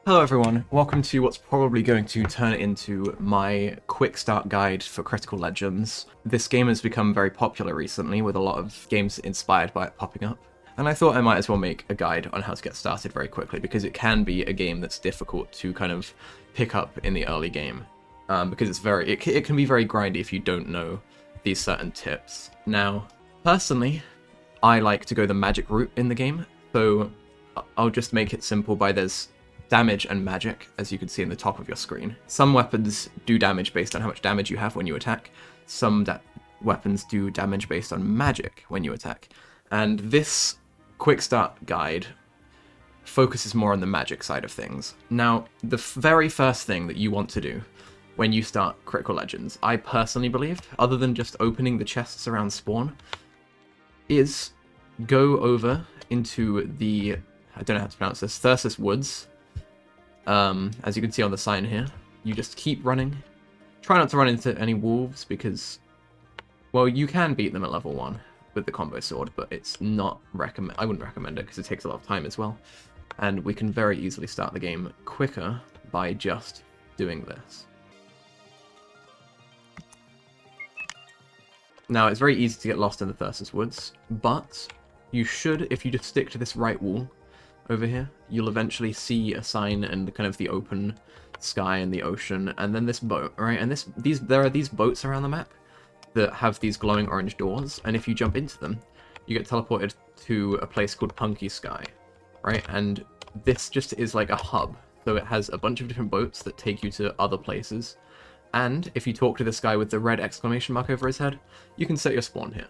Hello everyone, welcome to what's probably going to turn into my quick start guide for Critical Legends. This game has become very popular recently, with a lot of games inspired by it popping up, and I thought I might as well make a guide on how to get started very quickly, because it can be a game that's difficult to kind of pick up in the early game, because it can be very grindy if you don't know these certain tips. Now, personally, I like to go the magic route in the game, so I'll just make it simple by there's damage and magic, as you can see in the top of your screen. Some weapons do damage based on how much damage you have when you attack. Some weapons do damage based on magic when you attack. And this quick start guide focuses more on the magic side of things. Now, the very first thing that you want to do when you start Critical Legends, I personally believe, other than just opening the chests around spawn, is go over into the, I don't know how to pronounce this, Thyrsus Woods. As you can see on the sign here, you just keep running. Try not to run into any wolves because, well, you can beat them at level 1 with the combo sword, but it's not I wouldn't recommend it because it takes a lot of time as well. And we can very easily start the game quicker by just doing this. Now, it's very easy to get lost in the Thyrsus Woods, but you should, if you just stick to this right wall over here, you'll eventually see a sign and kind of the open sky and the ocean, and then this boat, right? And there are these boats around the map that have these glowing orange doors, and if you jump into them, you get teleported to a place called Punky Sky, right? And this just is like a hub, so it has a bunch of different boats that take you to other places, and if you talk to this guy with the red exclamation mark over his head, you can set your spawn here.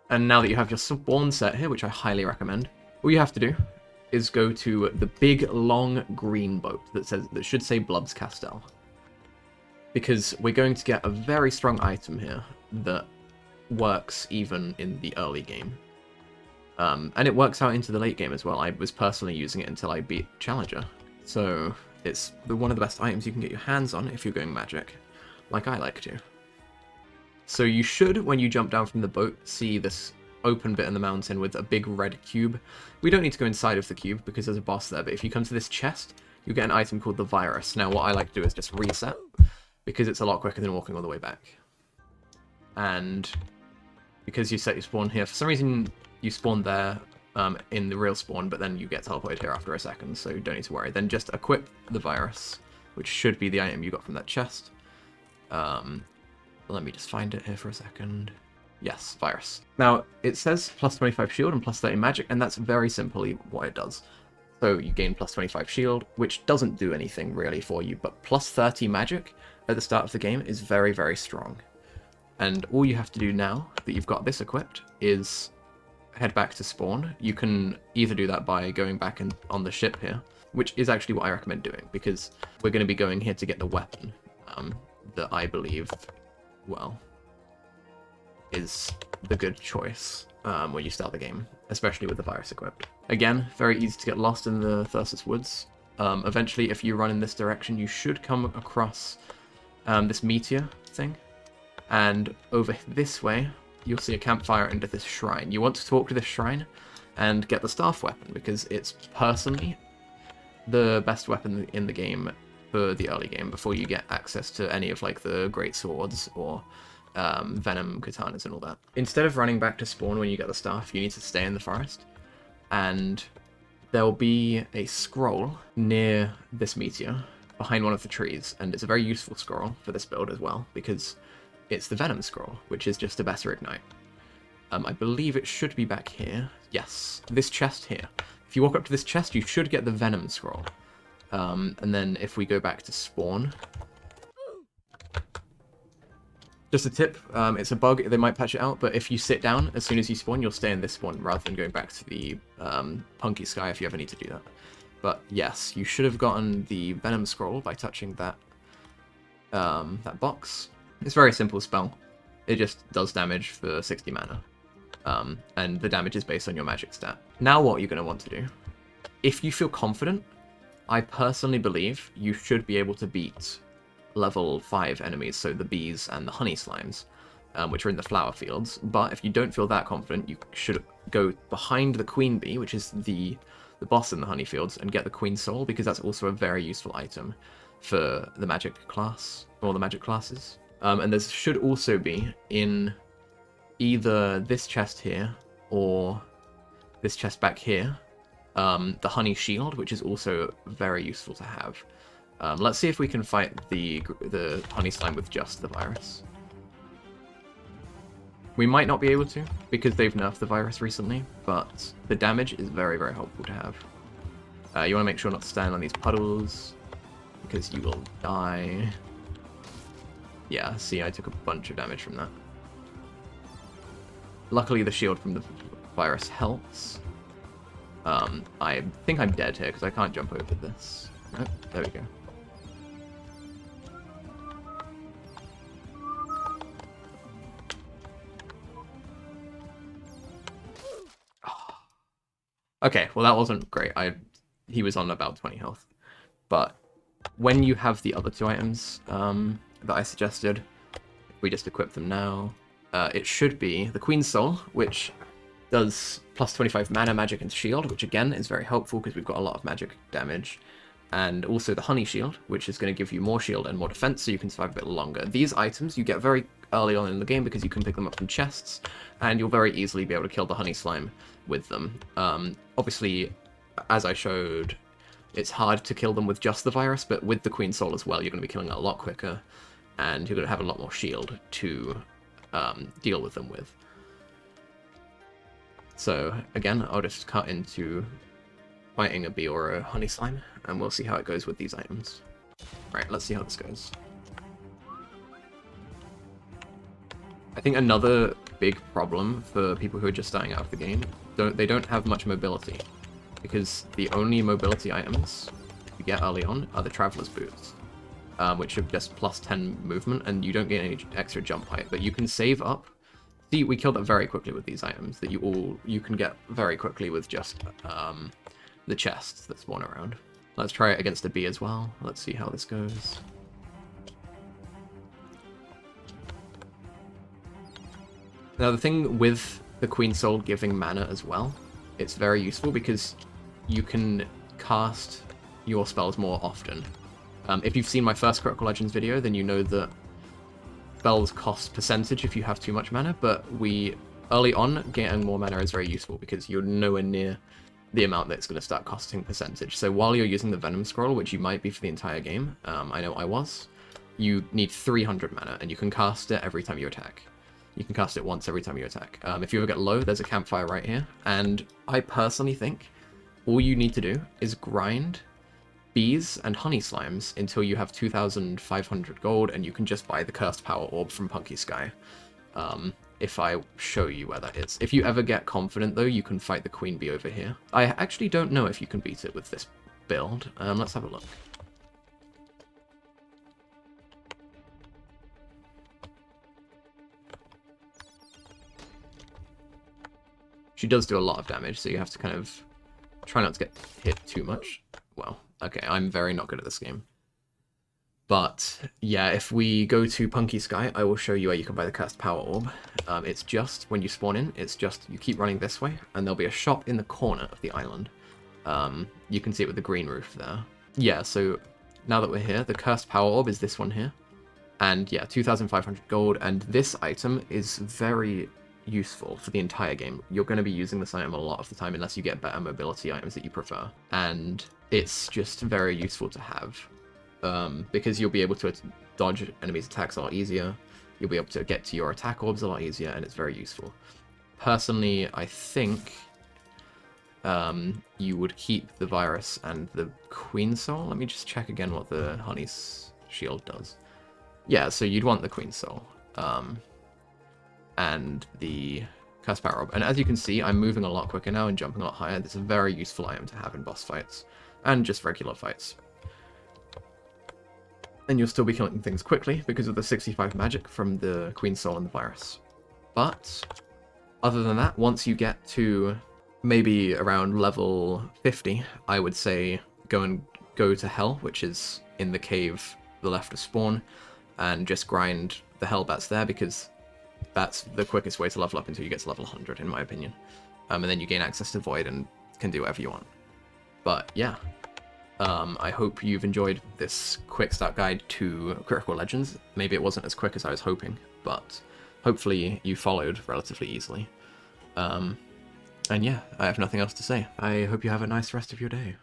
And now that you have your spawn set here, which I highly recommend, all you have to do is go to the big, long, green boat that should say Blubb's Castel. Because we're going to get a very strong item here that works even in the early game. And it works out into the late game as well. I was personally using it until I beat Challenger. So it's one of the best items you can get your hands on if you're going magic, like I like to. So you should, when you jump down from the boat, see this open bit in the mountain with a big red cube. We don't need to go inside of the cube because there's a boss there, but if you come to this chest, you get an item called the Virus. Now, what I like to do is just reset, because it's a lot quicker than walking all the way back. And because you set your spawn here, for some reason you spawn there in the real spawn, but then you get teleported here after a second, so you don't need to worry. Then just equip the Virus, which should be the item you got from that chest. Let me just find it here for a second. Yes, Virus. Now, it says plus 25 shield and plus 30 magic, and that's very simply what it does. So you gain plus 25 shield, which doesn't do anything really for you, but plus 30 magic at the start of the game is very, very strong. And all you have to do now that you've got this equipped is head back to spawn. You can either do that by going back on the ship here, which is actually what I recommend doing, because we're going to be going here to get the weapon that I believe, well, is the good choice when you start the game, especially with the Virus equipped. Again, very easy to get lost in the Thyrsus Woods. Eventually, if you run in this direction, you should come across this meteor thing, and over this way, you'll see a campfire under this shrine. You want to talk to this shrine and get the staff weapon, because it's personally the best weapon in the game for the early game, before you get access to any of like the great swords or Venom katanas and all that. Instead of running back to spawn when you get the staff, you need to stay in the forest, and there'll be a scroll near this meteor behind one of the trees, and it's a very useful scroll for this build as well, because it's the Venom scroll, which is just a better ignite. I believe it should be back here. Yes, this chest here. If you walk up to this chest, you should get the Venom scroll. And then if we go back to spawn, just a tip, it's a bug, they might patch it out, but if you sit down as soon as you spawn, you'll stay in this spawn rather than going back to the Punky Sky if you ever need to do that. But yes, you should have gotten the Venom scroll by touching that that box. It's a very simple spell. It just does damage for 60 mana. And the damage is based on your magic stat. Now what you're going to want to do, if you feel confident, I personally believe you should be able to beat level 5 enemies, so the bees and the honey slimes, which are in the flower fields. But if you don't feel that confident, you should go behind the Queen Bee, which is the boss in the Honeyfields, and get the Queen Soul, because that's also a very useful item for the magic class, or the magic classes. And there should also be in either this chest here or this chest back here, the Honey Shield, which is also very useful to have. Let's see if we can fight the Honey Slime with just the virus. We might not be able to, because they've nerfed the virus recently, but the damage is very, very helpful to have. You want to make sure not to stand on these puddles, because you will die. Yeah, see, I took a bunch of damage from that. Luckily, the shield from the virus helps. I think I'm dead here, because I can't jump over this. Oh, there we go. Okay, well that wasn't great. He was on about 20 health. But when you have the other two items that I suggested, if we just equip them now, it should be the Queen's Soul, which does plus 25 mana, magic, and shield, which again is very helpful because we've got a lot of magic damage. And also the Honey Shield, which is going to give you more shield and more defense, so you can survive a bit longer. These items you get very early on in the game because you can pick them up from chests, and you'll very easily be able to kill the Honey Slime with them. Obviously, as I showed, it's hard to kill them with just the virus, but with the Queen Soul as well, you're going to be killing it a lot quicker, and you're going to have a lot more shield to deal with them with. So, again, I'll just cut into fighting a bee or a honey slime, and we'll see how it goes with these items. Right, let's see how this goes. I think another big problem for people who are just starting out of the game, they don't have much mobility, because the only mobility items you get early on are the Traveler's Boots, which are just plus 10 movement, and you don't get any extra jump height, but you can save up. See, we killed it very quickly with these items that you can get very quickly with just the chests that spawn around. Let's try it against a bee as well. Let's see how this goes. Now the thing with the Queen Soul giving mana as well, it's very useful because you can cast your spells more often. If you've seen my first Critical Legends video, then you know that spells cost percentage if you have too much mana, but early on, getting more mana is very useful because you're nowhere near the amount that's going to start costing percentage. So while you're using the Venom Scroll, which you might be for the entire game, I know I was, you need 300 mana, and you can cast it every time you attack. You can cast it once every time you attack. If you ever get low, there's a campfire right here, and I personally think all you need to do is grind bees and honey slimes until you have 2,500 gold, and you can just buy the Cursed Power Orb from Punky Sky. If I show you where that is. If you ever get confident, though, you can fight the Queen Bee over here. I actually don't know if you can beat it with this build. Let's have a look. She does do a lot of damage, so you have to kind of try not to get hit too much. Well, okay, I'm very not good at this game. But, yeah, if we go to Punky Sky, I will show you where you can buy the Cursed Power Orb. It's just, when you spawn in, it's just, you keep running this way, and there'll be a shop in the corner of the island. You can see it with the green roof there. Yeah, so, now that we're here, the Cursed Power Orb is this one here. And, yeah, 2,500 gold, and this item is very useful for the entire game. You're going to be using this item a lot of the time, unless you get better mobility items that you prefer. And it's just very useful to have. Because you'll be able to dodge enemies' attacks a lot easier, you'll be able to get to your attack orbs a lot easier, and it's very useful. Personally, I think you would keep the virus and the Queen Soul. Let me just check again what the Honey's Shield does. Yeah, so you'd want the Queen Soul. And the Cursed Power Orb. And as you can see, I'm moving a lot quicker now and jumping a lot higher. This is a very useful item to have in boss fights, and just regular fights. And you'll still be killing things quickly because of the 65 magic from the Queen Soul and the virus. But, other than that, once you get to maybe around level 50, I would say go to Hell, which is in the cave to the left of spawn, and just grind the Hell bats there, because that's the quickest way to level up until you get to level 100, in my opinion. and then you gain access to Void and can do whatever you want. But yeah, I hope you've enjoyed this quick start guide to Critical Legends. Maybe it wasn't as quick as I was hoping, but hopefully you followed relatively easily. And yeah, I have nothing else to say. I hope you have a nice rest of your day.